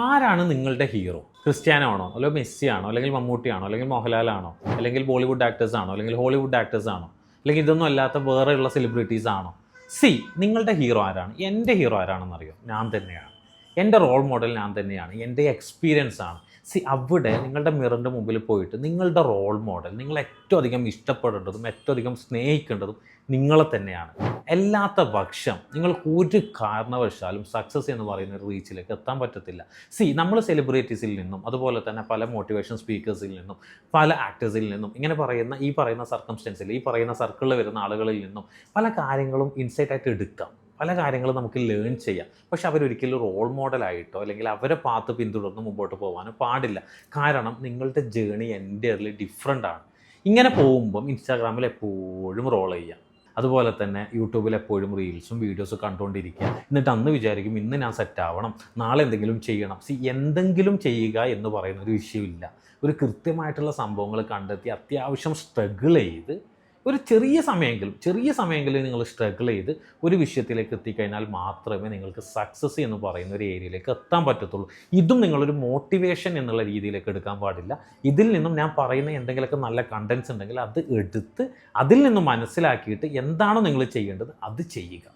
ആരാണ് നിങ്ങളുടെ hero? Cristiano ആണോ, അല്ലെങ്കിൽ മെസ്സി ആണോ, അല്ലെങ്കിൽ മമ്മൂട്ടി ആണോ, അല്ലെങ്കിൽ മോഹൻലാൽ ആണോ, അല്ലെങ്കിൽ ബോളിവുഡ് ആക്ടേഴ്സ് ആണോ, അല്ലെങ്കിൽ ഹോളിവുഡ് ആക്ടേഴ്സ് ആണോ, അല്ലെങ്കിൽ ഇതൊന്നും അല്ലാത്ത വേറെയുള്ള സെലിബ്രിറ്റീസ് ആണോ? നിങ്ങളുടെ ഹീറോ ആരാണ്? എൻ്റെ ഹീറോ ആരാണെന്നറിയോ? ഞാൻ തന്നെയാണ്. എൻ്റെ റോൾ മോഡൽ ഞാൻ തന്നെയാണ്. എൻ്റെ എക്സ്പീരിയൻസ് ആണ്. അവിടെ നിങ്ങളുടെ മിററിൻ്റെ മുമ്പിൽ പോയിട്ട് നിങ്ങളുടെ റോൾ മോഡൽ, നിങ്ങൾ ഏറ്റവും അധികം ഇഷ്ടപ്പെടേണ്ടതും ഏറ്റവും അധികം സ്നേഹിക്കേണ്ടതും നിങ്ങളെ തന്നെയാണ്. അല്ലാത്ത പക്ഷം നിങ്ങൾക്ക് ഒരു കാരണവശാലും സക്സസ് എന്ന് പറയുന്ന ഒരു റീച്ചിലേക്ക് എത്താൻ പറ്റത്തില്ല. നമ്മൾ സെലിബ്രിറ്റീസിൽ നിന്നും അതുപോലെ തന്നെ പല മോട്ടിവേഷൻ സ്പീക്കേഴ്സിൽ നിന്നും പല ആക്ടേഴ്സിൽ നിന്നും ഇങ്ങനെ പറയുന്ന സർക്കംസ്റ്റൻസിൽ ഈ പറയുന്ന സർക്കിളിൽ വരുന്ന ആളുകളിൽ നിന്നും പല കാര്യങ്ങളും ഇൻസൈറ്റായിട്ട് എടുക്കാം. പല കാര്യങ്ങളും നമുക്ക് ലേൺ ചെയ്യാം. പക്ഷെ അവരൊരിക്കലും റോൾ മോഡലായിട്ടോ അല്ലെങ്കിൽ അവരെ പാത്ത് പിന്തുടർന്ന് മുമ്പോട്ട് പോകാനോ പാടില്ല. കാരണം നിങ്ങളുടെ ജേണി എൻ്റയർലി ഡിഫറെൻ്റ് ആണ്. ഇങ്ങനെ പോകുമ്പം ഇൻസ്റ്റാഗ്രാമിൽ എപ്പോഴും റോൾ ചെയ്യാം, അതുപോലെ തന്നെ യൂട്യൂബിൽ എപ്പോഴും റീൽസും വീഡിയോസും കണ്ടുകൊണ്ടിരിക്കുക. എന്നിട്ട് അന്ന് വിചാരിക്കും ഇന്ന് ഞാൻ സെറ്റ് ആവണം, നാളെ എന്തെങ്കിലും ചെയ്യണം. എന്തെങ്കിലും ചെയ്യുക എന്ന് പറയുന്ന ഒരു വിഷയമില്ല. ഒരു കൃത്യമായിട്ടുള്ള സംഭവങ്ങൾ കണ്ടെത്തി അത്യാവശ്യം സ്ട്രഗിൾ ചെയ്ത് ഒരു ചെറിയ സമയമെങ്കിലും നിങ്ങൾ സ്ട്രഗിൾ ചെയ്ത് ഒരു വിഷയത്തിലേക്ക് എത്തിക്കഴിഞ്ഞാൽ മാത്രമേ നിങ്ങൾക്ക് സക്സസ് എന്ന് പറയുന്ന ഒരു ഏരിയയിലേക്ക് എത്താൻ പറ്റത്തുള്ളൂ. ഇതും നിങ്ങളൊരു മോട്ടിവേഷൻ എന്നുള്ള രീതിയിലേക്ക് എടുക്കാൻ പാടില്ല. ഇതിൽ നിന്നും ഞാൻ പറയുന്ന എന്തെങ്കിലുമൊക്കെ നല്ല കണ്ടൻസ് ഉണ്ടെങ്കിൽ അത് എടുത്ത് അതിൽ നിന്നും മനസ്സിലാക്കിയിട്ട് എന്താണോ നിങ്ങൾ ചെയ്യേണ്ടത് അത് ചെയ്യുക.